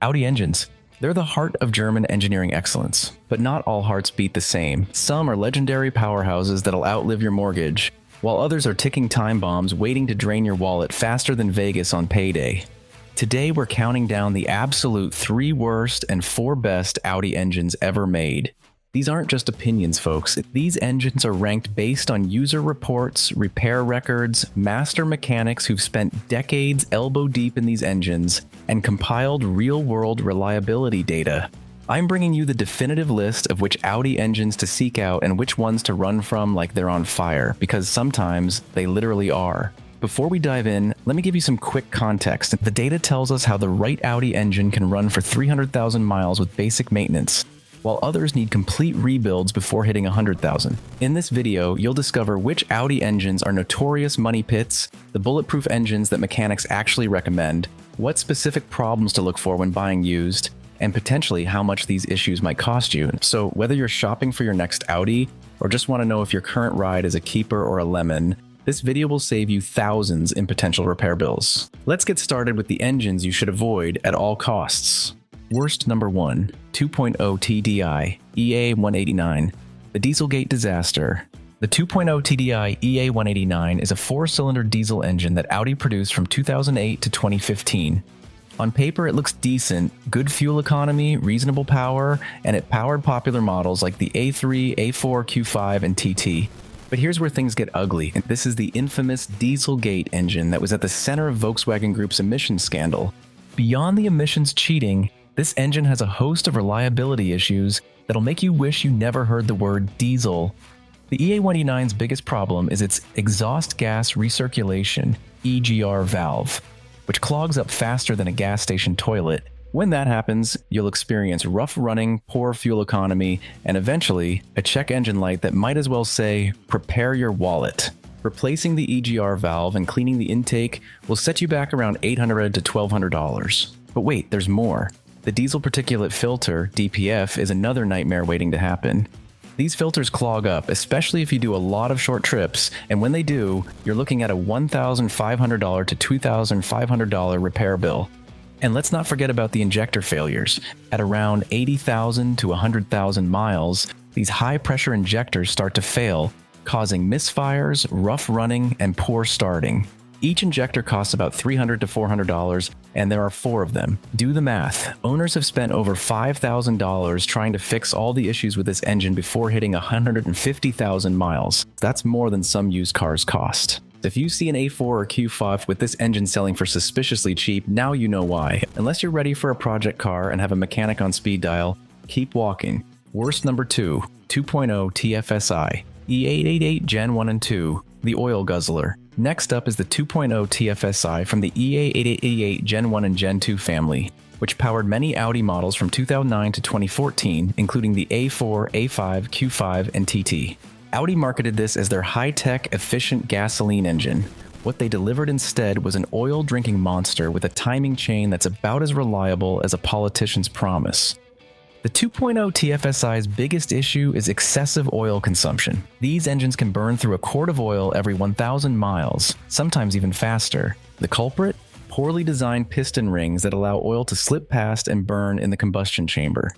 Audi engines. They're the heart of German engineering excellence, but not all hearts beat the same. Some are legendary powerhouses that'll outlive your mortgage, while others are ticking time bombs waiting to drain your wallet faster than Vegas on payday. Today we're counting down the absolute 3 worst and 4 best Audi engines ever made. These aren't just opinions, folks. These engines are ranked based on user reports, repair records, master mechanics who've spent decades elbow deep in these engines, and compiled real-world reliability data. I'm bringing you the definitive list of which Audi engines to seek out and which ones to run from like they're on fire, because sometimes they literally are. Before we dive in, let me give you some quick context. The data tells us how the right Audi engine can run for 300,000 miles with basic maintenance, while others need complete rebuilds before hitting 100,000. In this video, you'll discover which Audi engines are notorious money pits, the bulletproof engines that mechanics actually recommend, what specific problems to look for when buying used, and potentially how much these issues might cost you. So whether you're shopping for your next Audi, or just want to know if your current ride is a keeper or a lemon, this video will save you thousands in potential repair bills. Let's get started with the engines you should avoid at all costs. Worst number 1, 2.0 TDI EA888, the Dieselgate disaster. The 2.0 TDI EA888 is a 4-cylinder diesel engine that Audi produced from 2008 to 2015. On paper, it looks decent, good fuel economy, reasonable power, and it powered popular models like the A3, A4, Q5, and TT. But here's where things get ugly. This is the infamous Dieselgate engine that was at the center of Volkswagen Group's emissions scandal. Beyond the emissions cheating, this engine has a host of reliability issues that'll make you wish you never heard the word diesel. The EA888's biggest problem is its exhaust gas recirculation (EGR) valve, which clogs up faster than a gas station toilet. When that happens, you'll experience rough running, poor fuel economy, and eventually a check engine light that might as well say, "Prepare your wallet." Replacing the EGR valve and cleaning the intake will set you back around $800 to $1,200. But wait, there's more. The diesel particulate filter, DPF, is another nightmare waiting to happen. These filters clog up, especially if you do a lot of short trips, and when they do, you're looking at a $1,500 to $2,500 repair bill. And let's not forget about the injector failures. At around 80,000 to 100,000 miles, these high-pressure injectors start to fail, causing misfires, rough running, and poor starting. Each injector costs about $300 to $400, and there are 4 of them. Do the math. Owners have spent over $5,000 trying to fix all the issues with this engine before hitting 150,000 miles. That's more than some used cars cost. If you see an A4 or Q5 with this engine selling for suspiciously cheap, now you know why. Unless you're ready for a project car and have a mechanic on speed dial, keep walking. Worst number 2, 2.0 TFSI EA888 Gen 1 and 2, the oil guzzler. Next up is the 2.0 TFSI from the EA888 Gen 1 and Gen 2 family, which powered many Audi models from 2009 to 2014, including the A4, A5, Q5, and TT. Audi marketed this as their high-tech, efficient gasoline engine. What they delivered instead was an oil-drinking monster with a timing chain that's about as reliable as a politician's promise. The 2.0 TFSI's biggest issue is excessive oil consumption. These engines can burn through a quart of oil every 1,000 miles, sometimes even faster. The culprit? Poorly designed piston rings that allow oil to slip past and burn in the combustion chamber.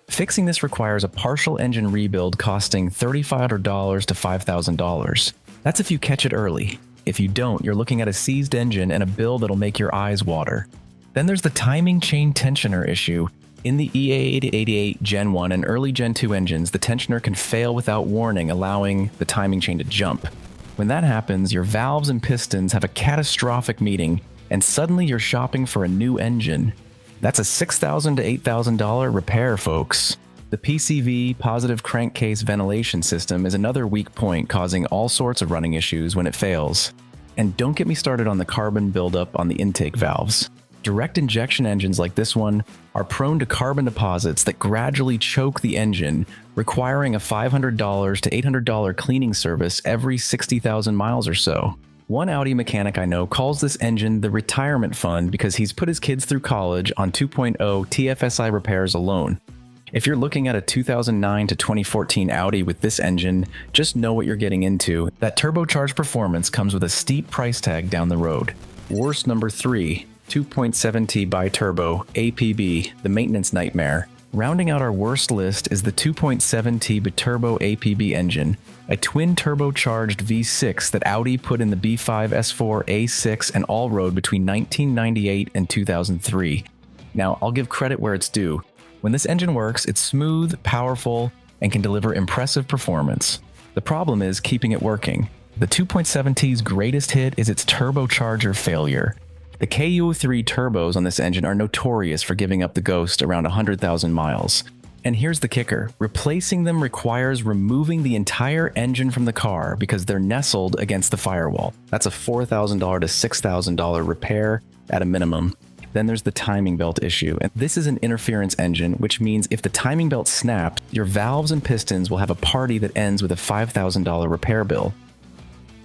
Fixing this requires a partial engine rebuild costing $3,500 to $5,000. That's if you catch it early. If you don't, you're looking at a seized engine and a bill that'll make your eyes water. Then there's the timing chain tensioner issue. In the EA888 Gen 1 and early Gen 2 engines, the tensioner can fail without warning, allowing the timing chain to jump. When that happens, your valves and pistons have a catastrophic meeting, and suddenly you're shopping for a new engine. That's a $6,000 to $8,000 repair, folks. The PCV, positive crankcase ventilation system, is another weak point, causing all sorts of running issues when it fails. And don't get me started on the carbon buildup on the intake valves. Direct injection engines like this one are prone to carbon deposits that gradually choke the engine, requiring a $500 to $800 cleaning service every 60,000 miles or so. One Audi mechanic I know calls this engine the retirement fund because he's put his kids through college on 2.0 TFSI repairs alone. If you're looking at a 2009 to 2014 Audi with this engine, just know what you're getting into. That turbocharged performance comes with a steep price tag down the road. Worst number 3, 2.7T Biturbo APB, the maintenance nightmare. Rounding out our worst list is the 2.7T Biturbo APB engine, a twin-turbocharged V6 that Audi put in the B5 S4 A6 and Allroad between 1998 and 2003. Now, I'll give credit where it's due. When this engine works, it's smooth, powerful, and can deliver impressive performance. The problem is keeping it working. The 2.7T's greatest hit is its turbocharger failure. The KU3 turbos on this engine are notorious for giving up the ghost around 100,000 miles. And here's the kicker. Replacing them requires removing the entire engine from the car because they're nestled against the firewall. That's a $4,000 to $6,000 repair at a minimum. Then there's the timing belt issue, and this is an interference engine, which means if the timing belt snaps, your valves and pistons will have a party that ends with a $5,000 repair bill.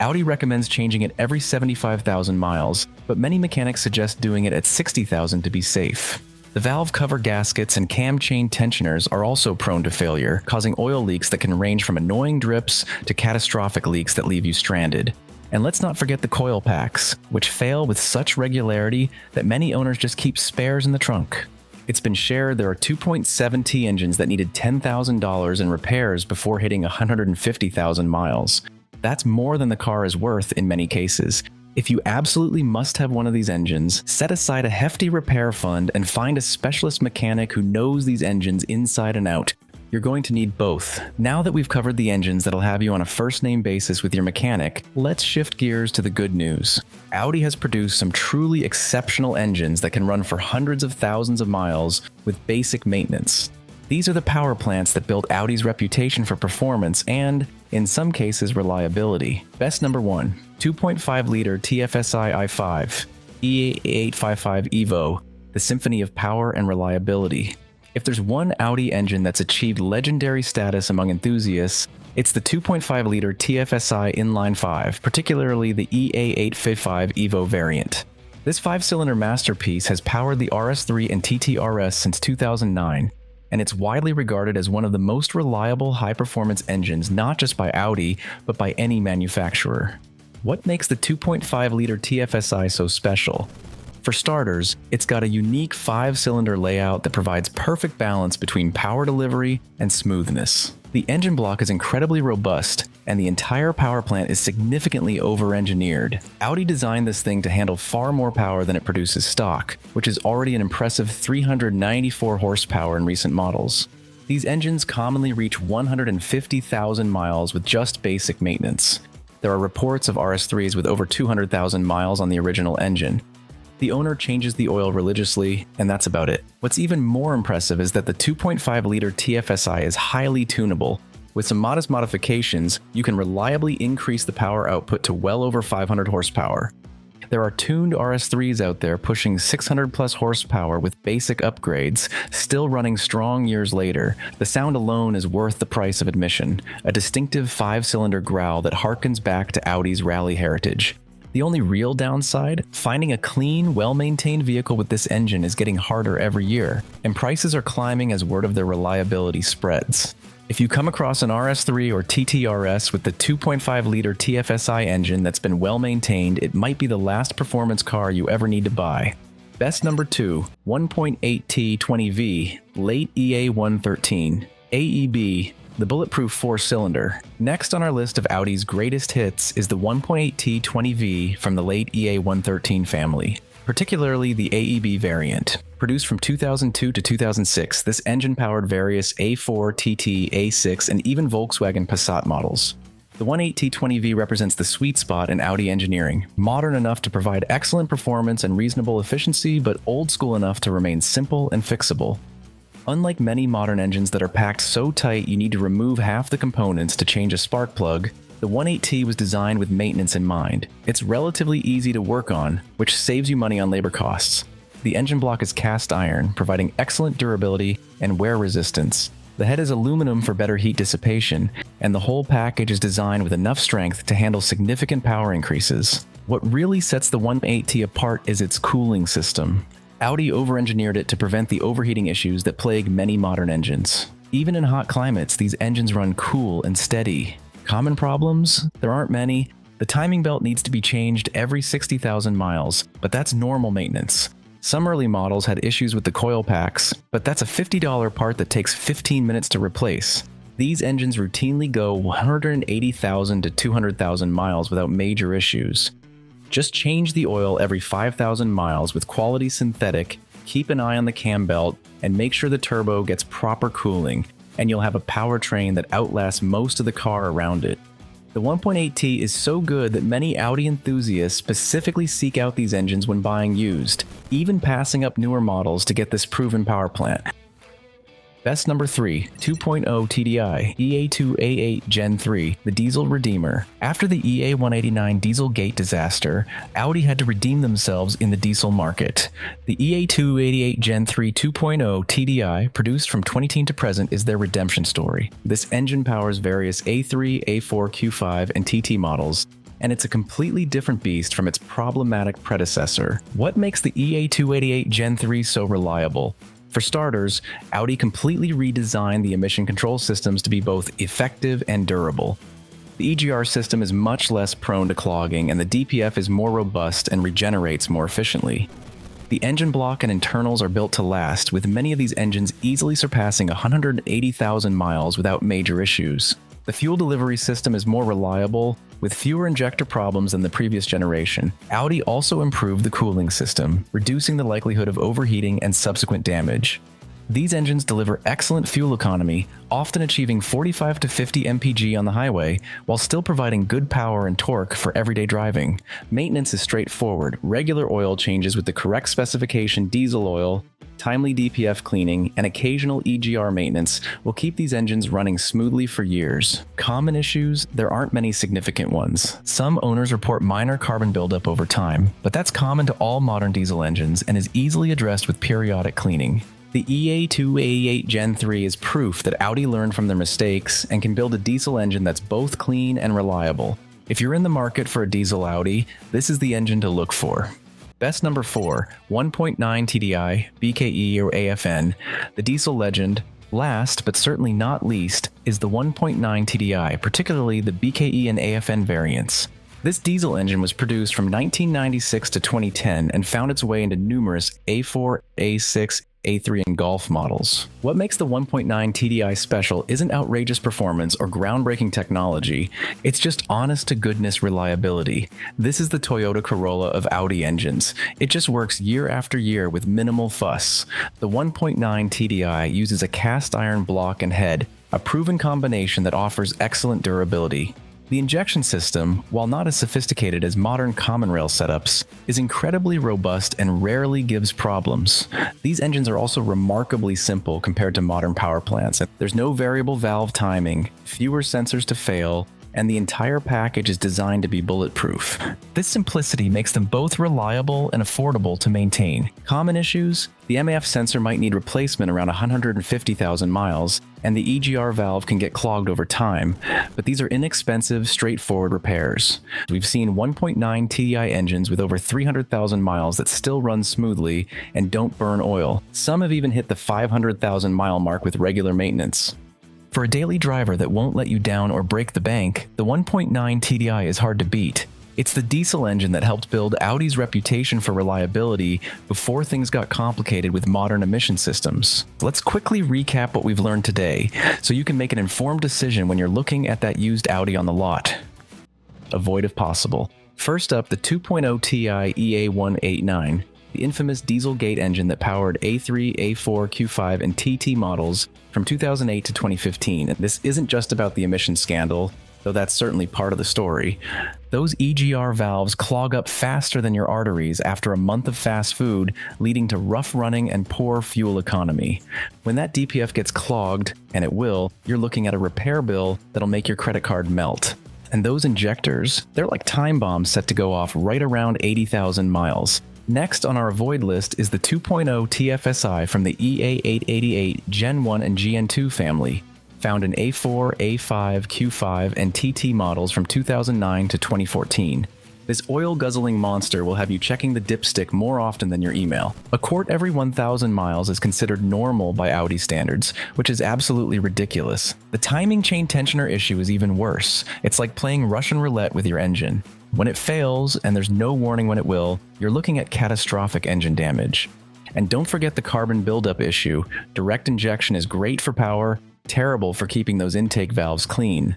Audi recommends changing it every 75,000 miles, but many mechanics suggest doing it at 60,000 to be safe. The valve cover gaskets and cam chain tensioners are also prone to failure, causing oil leaks that can range from annoying drips to catastrophic leaks that leave you stranded. And let's not forget the coil packs, which fail with such regularity that many owners just keep spares in the trunk. It's been shared there are 2.7T engines that needed $10,000 in repairs before hitting 150,000 miles. That's more than the car is worth in many cases. If you absolutely must have one of these engines, set aside a hefty repair fund and find a specialist mechanic who knows these engines inside and out. You're going to need both. Now that we've covered the engines that'll have you on a first-name basis with your mechanic, let's shift gears to the good news. Audi has produced some truly exceptional engines that can run for hundreds of thousands of miles with basic maintenance. These are the power plants that built Audi's reputation for performance and, in some cases, reliability. Best number 1, 2.5-liter TFSI i5, EA888 Evo, the symphony of power and reliability. If there's one Audi engine that's achieved legendary status among enthusiasts, it's the 2.5-liter TFSI inline-5, particularly the EA888 Evo variant. This 5-cylinder masterpiece has powered the RS3 and TTRS since 2009, and it's widely regarded as one of the most reliable high-performance engines not just by Audi, but by any manufacturer. What makes the 2.5-liter TFSI so special? For starters, it's got a unique 5-cylinder layout that provides perfect balance between power delivery and smoothness. The engine block is incredibly robust, and the entire power plant is significantly over-engineered. Audi designed this thing to handle far more power than it produces stock, which is already an impressive 394 horsepower in recent models. These engines commonly reach 150,000 miles with just basic maintenance. There are reports of RS3s with over 200,000 miles on the original engine. The owner changes the oil religiously, and that's about it. What's even more impressive is that the 2.5-liter TFSI is highly tunable. With some modest modifications, you can reliably increase the power output to well over 500 horsepower. There are tuned RS3s out there pushing 600 plus horsepower with basic upgrades, still running strong years later. The sound alone is worth the price of admission, a distinctive 5-cylinder growl that harkens back to Audi's rally heritage. The only real downside? Finding a clean, well-maintained vehicle with this engine is getting harder every year, and prices are climbing as word of their reliability spreads. If you come across an RS3 or TTRS with the 2.5-liter TFSI engine that's been well-maintained, it might be the last performance car you ever need to buy. Best number 2, 1.8T 20V, late EA113, AEB, the bulletproof 4-cylinder. Next on our list of Audi's greatest hits is the 1.8T 20V from the late EA113 family, particularly the AEB variant. Produced from 2002 to 2006, this engine powered various A4, TT, A6, and even Volkswagen Passat models. The 1.8T 20V represents the sweet spot in Audi engineering, modern enough to provide excellent performance and reasonable efficiency, but old school enough to remain simple and fixable. Unlike many modern engines that are packed so tight you need to remove half the components to change a spark plug, the 1.8T was designed with maintenance in mind. It's relatively easy to work on, which saves you money on labor costs. The engine block is cast iron, providing excellent durability and wear resistance. The head is aluminum for better heat dissipation, and the whole package is designed with enough strength to handle significant power increases. What really sets the 1.8T apart is its cooling system. Audi over-engineered it to prevent the overheating issues that plague many modern engines. Even in hot climates, these engines run cool and steady. Common problems? There aren't many. The timing belt needs to be changed every 60,000 miles, but that's normal maintenance. Some early models had issues with the coil packs, but that's a $50 part that takes 15 minutes to replace. These engines routinely go 180,000 to 200,000 miles without major issues. Just change the oil every 5,000 miles with quality synthetic, keep an eye on the cam belt, and make sure the turbo gets proper cooling, and you'll have a powertrain that outlasts most of the car around it. The 1.8T is so good that many Audi enthusiasts specifically seek out these engines when buying used, even passing up newer models to get this proven power plant. Best number 3, 2.0 TDI, EA888 Gen1, the Diesel Redeemer. After the EA189 Dieselgate disaster, Audi had to redeem themselves in the diesel market. The EA888 Gen3 2.0 TDI, produced from 2010 to present, is their redemption story. This engine powers various A3, A4, Q5, and TT models, and it's a completely different beast from its problematic predecessor. What makes the EA888 Gen3 so reliable? For starters, Audi completely redesigned the emission control systems to be both effective and durable. The EGR system is much less prone to clogging, and the DPF is more robust and regenerates more efficiently. The engine block and internals are built to last, with many of these engines easily surpassing 180,000 miles without major issues. The fuel delivery system is more reliable, with fewer injector problems than the previous generation. Audi also improved the cooling system, reducing the likelihood of overheating and subsequent damage. These engines deliver excellent fuel economy, often achieving 45 to 50 mpg on the highway, while still providing good power and torque for everyday driving. Maintenance is straightforward: regular oil changes with the correct specification diesel oil, timely DPF cleaning, and occasional EGR maintenance will keep these engines running smoothly for years. Common issues? There aren't many significant ones. Some owners report minor carbon buildup over time, but that's common to all modern diesel engines and is easily addressed with periodic cleaning. The EA888 Gen3 is proof that Audi learned from their mistakes and can build a diesel engine that's both clean and reliable. If you're in the market for a diesel Audi, this is the engine to look for. Best number 4, 1.9 TDI, BKE or AFN, the diesel legend. Last, but certainly not least, is the 1.9 TDI, particularly the BKE and AFN variants. This diesel engine was produced from 1996 to 2010 and found its way into numerous A4, A6, A3, and Golf models. What makes the 1.9 TDI special isn't outrageous performance or groundbreaking technology, it's just honest-to-goodness reliability. This is the Toyota Corolla of Audi engines. It just works year after year with minimal fuss. The 1.9 TDI uses a cast iron block and head, a proven combination that offers excellent durability. The injection system, while not as sophisticated as modern common rail setups, is incredibly robust and rarely gives problems. These engines are also remarkably simple compared to modern power plants. There's no variable valve timing, fewer sensors to fail, and the entire package is designed to be bulletproof. This simplicity makes them both reliable and affordable to maintain. Common issues? The MAF sensor might need replacement around 150,000 miles, and the EGR valve can get clogged over time, but these are inexpensive, straightforward repairs. We've seen 1.9 TDI engines with over 300,000 miles that still run smoothly and don't burn oil. Some have even hit the 500,000 mile mark with regular maintenance. For a daily driver that won't let you down or break the bank, the 1.9 TDI is hard to beat. It's the diesel engine that helped build Audi's reputation for reliability before things got complicated with modern emission systems. Let's quickly recap what we've learned today, so you can make an informed decision when you're looking at that used Audi on the lot. Avoid if possible. First up, the 2.0 Ti EA189. The infamous Dieselgate engine that powered A3, A4, Q5, and TT models from 2008 to 2015. And this isn't just about the emission scandal, though that's certainly part of the story. Those EGR valves clog up faster than your arteries after a month of fast food, leading to rough running and poor fuel economy. When that DPF gets clogged, and it will, you're looking at a repair bill that'll make your credit card melt. And those injectors, they're like time bombs set to go off right around 80,000 miles. Next on our avoid list is the 2.0 TFSI from the EA888 Gen1 and Gen2 family, found in A4, A5, Q5, and TT models from 2009 to 2014. This oil-guzzling monster will have you checking the dipstick more often than your email. A quart every 1,000 miles is considered normal by Audi standards, which is absolutely ridiculous. The timing chain tensioner issue is even worse. It's like playing Russian roulette with your engine. When it fails, and there's no warning when it will, you're looking at catastrophic engine damage. And don't forget the carbon buildup issue. Direct injection is great for power, terrible for keeping those intake valves clean.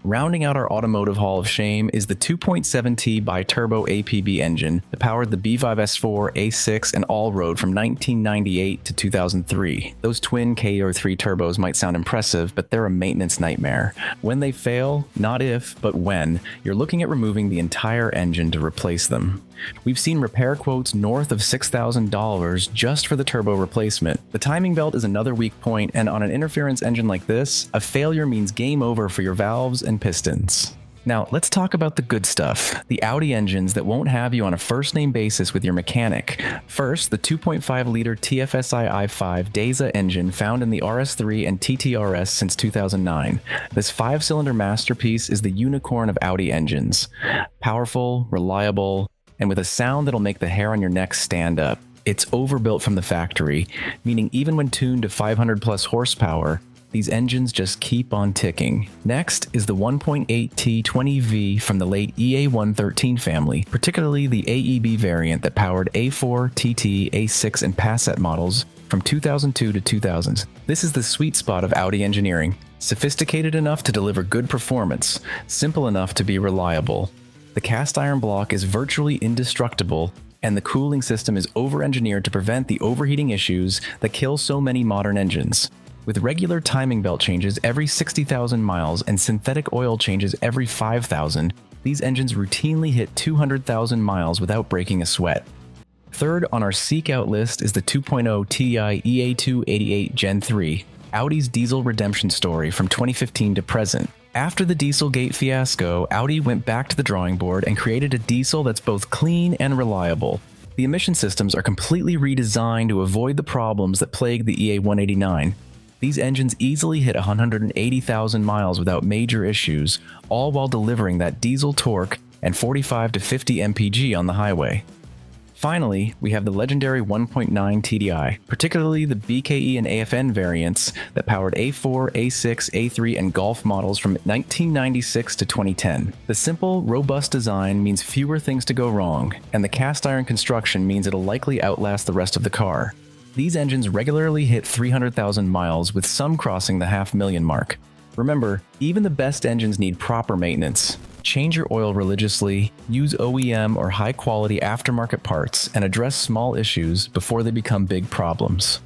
Rounding out our automotive hall of shame is the 2.7T Biturbo APB engine that powered the B5S4, A6, and Allroad from 1998 to 2003. Those twin KO3 turbos might sound impressive, but they're a maintenance nightmare. When they fail, not if, but when, you're looking at removing the entire engine to replace them. We've seen repair quotes north of $6,000 just for the turbo replacement. The timing belt is another weak point, and on an interference engine like this, a failure means game over for your valves and pistons. Now, let's talk about the good stuff, the Audi engines that won't have you on a first-name basis with your mechanic. First, the 2.5-liter TFSI i5 DAZA engine found in the RS3 and TTRS since 2009. This 5-cylinder masterpiece is the unicorn of Audi engines. Powerful, reliable, and with a sound that'll make the hair on your neck stand up. It's overbuilt from the factory, meaning even when tuned to 500 plus horsepower, these engines just keep on ticking. Next is the 1.8T 20V from the late EA113 family, particularly the AEB variant that powered A4, TT, A6, and Passat models from 2002 to 2000s. This is the sweet spot of Audi engineering. Sophisticated enough to deliver good performance, simple enough to be reliable. The cast iron block is virtually indestructible, and the cooling system is over-engineered to prevent the overheating issues that kill so many modern engines. With regular timing belt changes every 60,000 miles and synthetic oil changes every 5,000, these engines routinely hit 200,000 miles without breaking a sweat. Third on our seek-out list is the 2.0 TDI EA888 Gen1, Audi's diesel redemption story from 2015 to present. After the Dieselgate fiasco, Audi went back to the drawing board and created a diesel that's both clean and reliable. The emission systems are completely redesigned to avoid the problems that plagued the EA189. These engines easily hit 180,000 miles without major issues, all while delivering that diesel torque and 45 to 50 mpg on the highway. Finally, we have the legendary 1.9 TDI, particularly the BKE and AFN variants that powered A4, A6, A3, and Golf models from 1996 to 2010. The simple, robust design means fewer things to go wrong, and the cast iron construction means it'll likely outlast the rest of the car. These engines regularly hit 300,000 miles, with some crossing the 500,000 mark. Remember, even the best engines need proper maintenance. Change your oil religiously, use OEM or high-quality aftermarket parts, and address small issues before they become big problems.